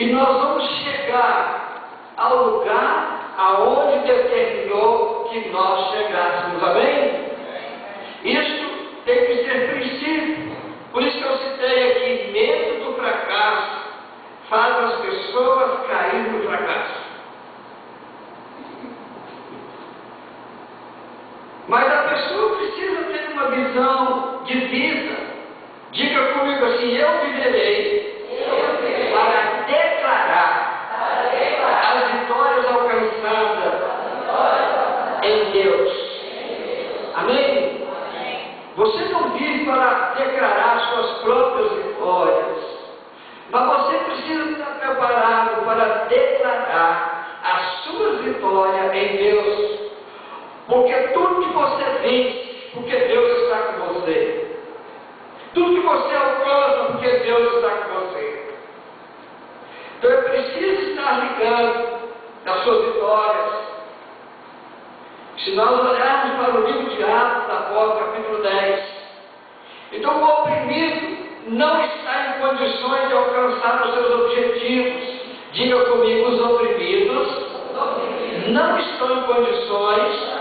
E nós vamos chegar ao lugar aonde determinou que nós chegássemos. Amém? Isto tem que ser princípio. Por isso que eu citei aqui, medo do fracasso faz as pessoas cair no fracasso. Mas a pessoa precisa ter uma visão de vida. Diga comigo assim: eu viverei para declarar as vitórias alcançadas em Deus. Amém? Você não vive para declarar suas próprias vitórias, mas você precisa estar preparado para declarar as suas vitórias em Deus. Porque tudo que você vence, porque Deus está com você. Tudo que você alcança, porque Deus está com você. Então é preciso estar ligando nas suas vitórias. Se nós olharmos para o livro de Atos, após capítulo 10, então o oprimido não está em condições de alcançar os seus objetivos. Diga comigo: os oprimidos não estão em condições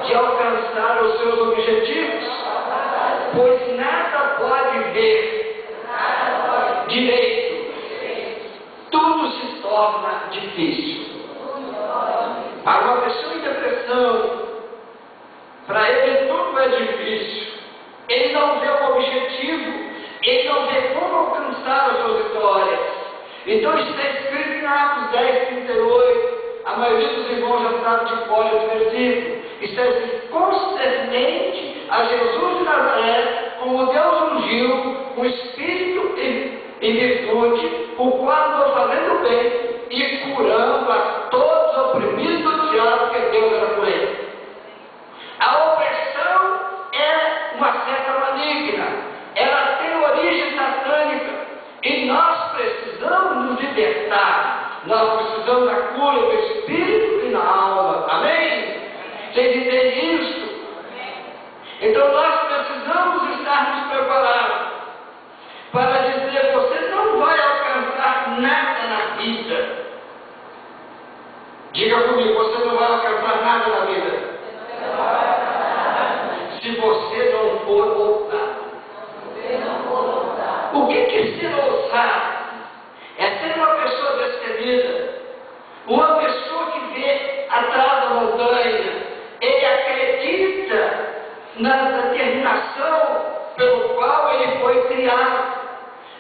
de alcançar os seus objetivos, pois nada pode ver direito, tudo se torna difícil. Para uma pessoa em depressão, para ele tudo é difícil. Ele não vê o objetivo, ele não vê como alcançar as suas vitórias. Então está escrito em Atos 10, 38, a maioria dos irmãos já sabe de cor esse versículo. Está escrito: concernente a Jesus de Nazaré, como Deus ungiu com espírito e virtude, o qual andou fazendo bem e curando a todos os oprimidos do diabo, que Deus era com ele. A opressão é uma seta maligna, ela tem origem satânica, e nós precisamos nos libertar. Nós precisamos da cura do espírito e na alma. Amém? Vocês entendem isso? Então nós precisamos estar nos preparados para dizer: você não vai alcançar nada na vida. Diga comigo: você não vai alcançar nada na vida se você não for ousado. O que é ser ousado? É ser uma pessoa destemida, uma pessoa que vê atrás da montanha. Ele acredita na determinação pelo qual ele foi criado.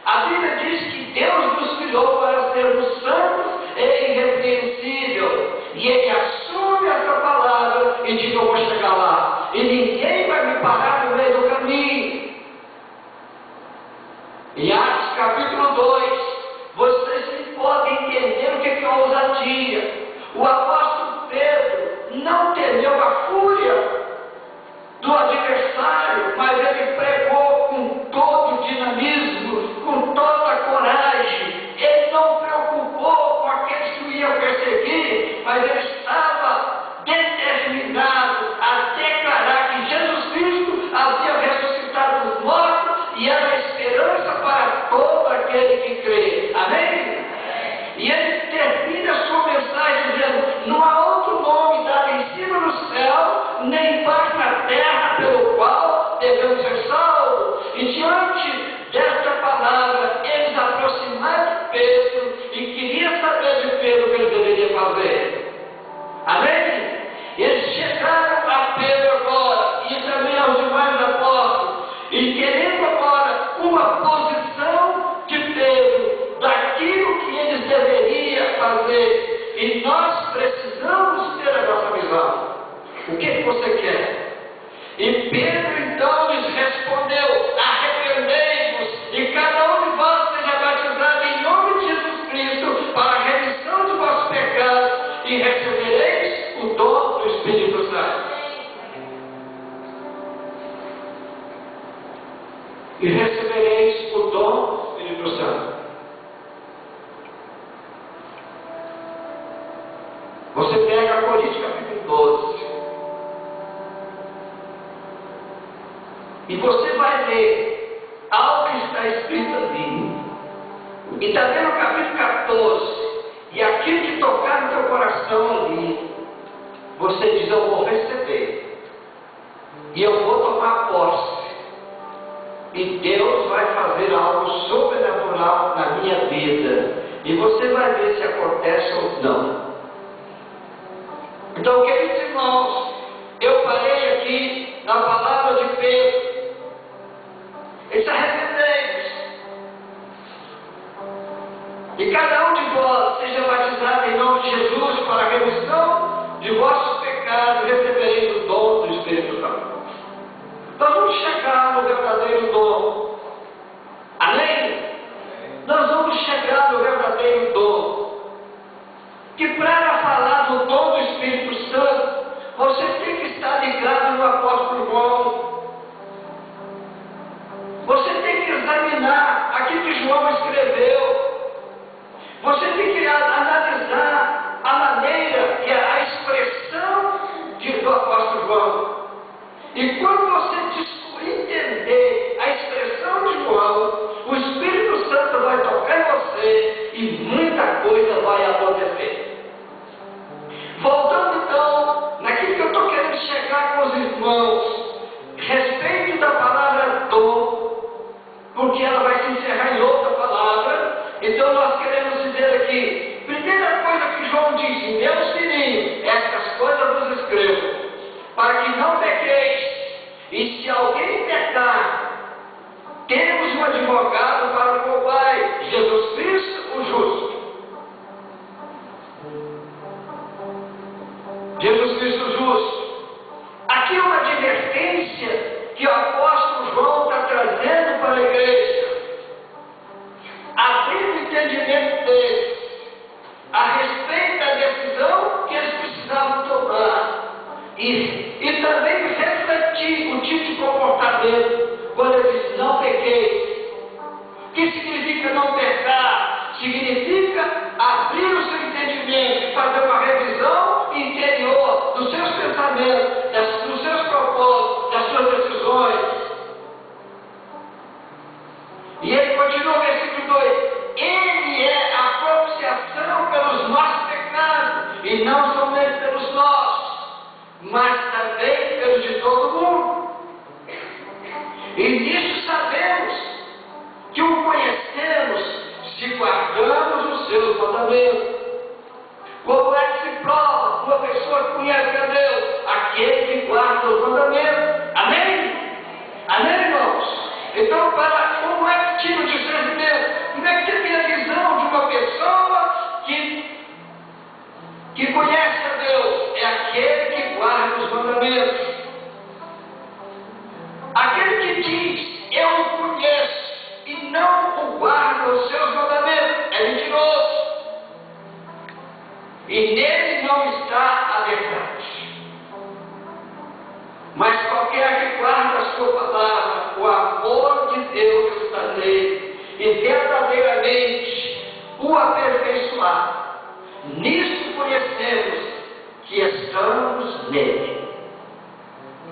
A Bíblia diz que Deus nos criou para sermos santos e irrepreensível. E ele assume essa palavra e diz: eu vou chegar lá, e ninguém vai me parar no meio do caminho. Em Atos capítulo 2, vocês podem entender o que é ousadia. O apóstolo Pedro não temeu a fúria do adversário, mas ele pregou com todo o dinamismo, com toda a coragem. Ele não preocupou com aqueles que o iam perseguir, mas ele estava determinado a declarar que Jesus Cristo havia ressuscitado dos mortos e era a esperança para todo aquele que crê. Amém? E ele termina a sua mensagem dizendo: não há outro nome dado em cima do céu, nem embaixo na terra, pelo qual devemos ser salvos. E diante desta palavra, eles aproximaram de Pedro e queriam saber de Pedro o que ele deveria fazer. Amém? Eles chegaram a Pedro agora, e também aos demais apóstolos, e querendo agora uma posição de Pedro, daquilo que eles deveriam fazer. E nós precisamos ter a nossa visão. O que você quer? E Pedro então lhes respondeu: arrependei-vos, e cada um de vós seja batizado em nome de Jesus Cristo para a remissão de vossos pecados, e recebereis o dom do Espírito Santo. E recebereis o dom do Espírito Santo. Você pega Coríntios capítulo 12 e você vai ver algo que está escrito ali. E também no capítulo 14 14. E aquilo que tocar no teu coração ali, você diz: eu vou receber. E eu vou tomar posse. E Deus vai fazer algo sobrenatural na minha vida. E você vai ver se acontece ou não. Então, queridos irmãos, eu parei aqui na palavra de Pedro. Ele se arrependeu. E cada um de vós seja batizado em nome de Jesus para a remissão de vossos pecados, recebereis o dom do Espírito Santo. Nós vamos chegar no verdadeiro dom. Amém? Nós vamos chegar no verdadeiro dom. Que para falar do dom do Espírito Santo, você tem que estar ligado no apóstolo João. Você tem que examinar aquilo que João escreveu. Você tem que analisar a maneira e a expressão do apóstolo João. E quando você entender a expressão de João, o Espírito Santo vai tocar em você e muita coisa vai acontecer. Voltando então, naquilo que eu estou querendo chegar com os irmãos, respeito da palavra dom, porque ela vai se encerrar em outra palavra. Então nós queremos dizer aqui, primeira coisa que João disse: meus filhinhos, estas coisas vos escrevo, para que não pequeis. E se alguém pecar, temos um advogado para o Pai, Jesus Cristo, o justo. Jesus Cristo justo. Aqui é uma advertência que o apóstolo João está trazendo para a igreja, abrindo o entendimento deles a respeito da decisão que eles precisavam tomar. E também refletir o tipo de comportamento quando ele diz: não pequei. O que significa não pecar? Significa abrir o seu entendimento e fazer uma revisão interior dos seus pensamentos, dos seus propósitos, das suas decisões. E ele continua no versículo 2: ele é a propiciação pelos nossos pecados, e não somente pelos nossos, mas também pelos de todo mundo. E nisso sabemos que o conhecemos se guardamos os seus mandamentos. Como é que se prova uma pessoa que conhece a Deus? Aquele que guarda os mandamentos. Amém? Amém, irmãos? Então, como é que tira o discernimento? Como é que você tem a visão de uma pessoa que conhece a Deus? É aquele que guarda os mandamentos. Aquele que diz: eu o conheço, e não o guarda os seus mandamentos, é mentiroso. E nele não está a verdade. Mas qualquer que guarda a sua palavra, o amor de Deus está nele, e verdadeiramente o aperfeiçoar. Nisso conhecemos que estamos nele.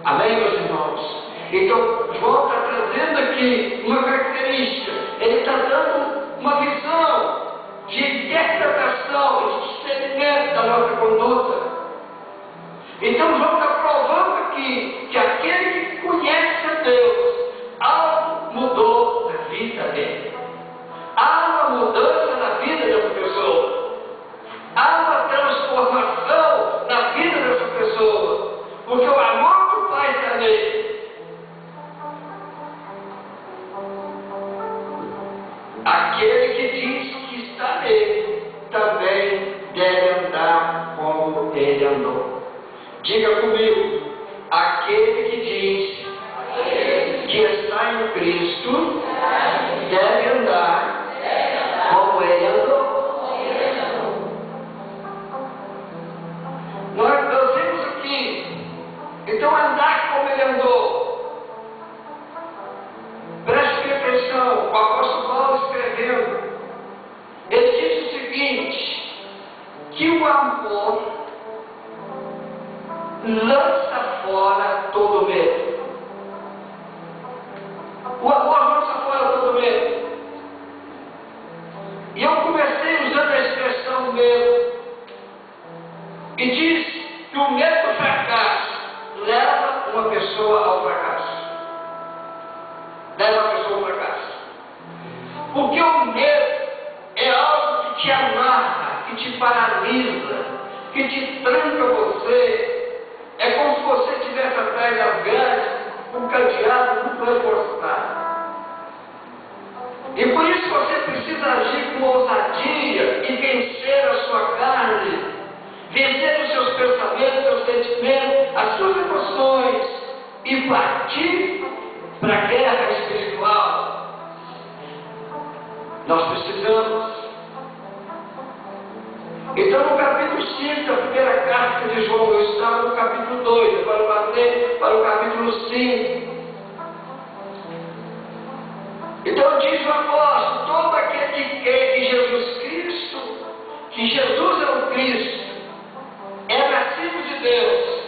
Amém, meus irmãos? Então, João está trazendo aqui uma característica. Ele está dando uma visão de interpretação, de discernimento da nossa conduta. Então, João está provando aqui que aquele que conhece a Deus, algo mudou na vida dele. Há uma mudança na vida dessa pessoa. Há uma transformação na vida dessa pessoa. Porque o amor do Pai está nele. Aquele que diz que está nele, também deve andar como ele andou. Diga comigo: aquele que diz que está em Cristo, deve andar como ele andou. Nós vemos aqui, então, andar como ele andou. Preste atenção, o apóstolo Paulo escrevendo, ele diz o seguinte: que o amor lança fora todo medo. O amor lança fora todo medo. E eu comecei usando a do medo. E diz que o medo do fracasso leva uma pessoa ao fracasso. Leva a pessoa ao fracasso. Porque o medo é algo que te amarra, que te paralisa, que te tranca você. É como se você estivesse atrás das grades, um cadeado muito reforçado. E por isso você precisa agir com ousadia e vencer a sua carne, vencer os seus pensamentos, seus sentimentos, as suas emoções e partir para a guerra espiritual. Nós precisamos. Então, no capítulo 5 da primeira carta de João, eu estava no capítulo 2, agora eu passei para o capítulo 5. Então diz o apóstolo: todo aquele que crê em Jesus Cristo, que Jesus é o Cristo, é nascido de Deus,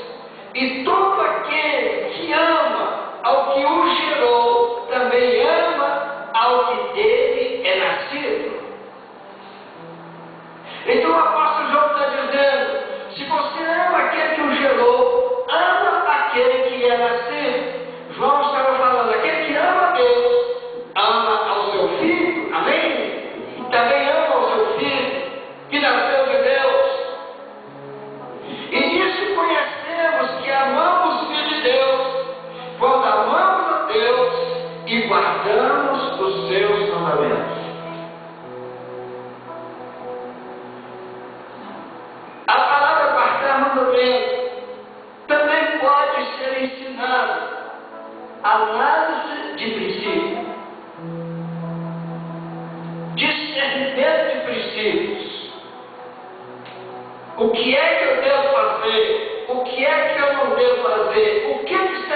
e todo aquele que ama ao que o gerou, também ama ao que dele é nascido. Então o apóstolo João está dizendo: se você ama aquele que o gerou, ama aquele que é nascido. João estava falando: aquele que ama a Deus, ama ao seu filho, amém? Também ama ao seu filho, que nasceu de Deus. E nisso conhecemos que amamos o Filho de Deus, quando amamos a Deus e guardamos os seus mandamentos. A palavra guardar mandamento também pode ser ensinada. Análise de princípio, discernimento de princípios. O que é que eu devo fazer? O que é que eu não devo fazer? O que está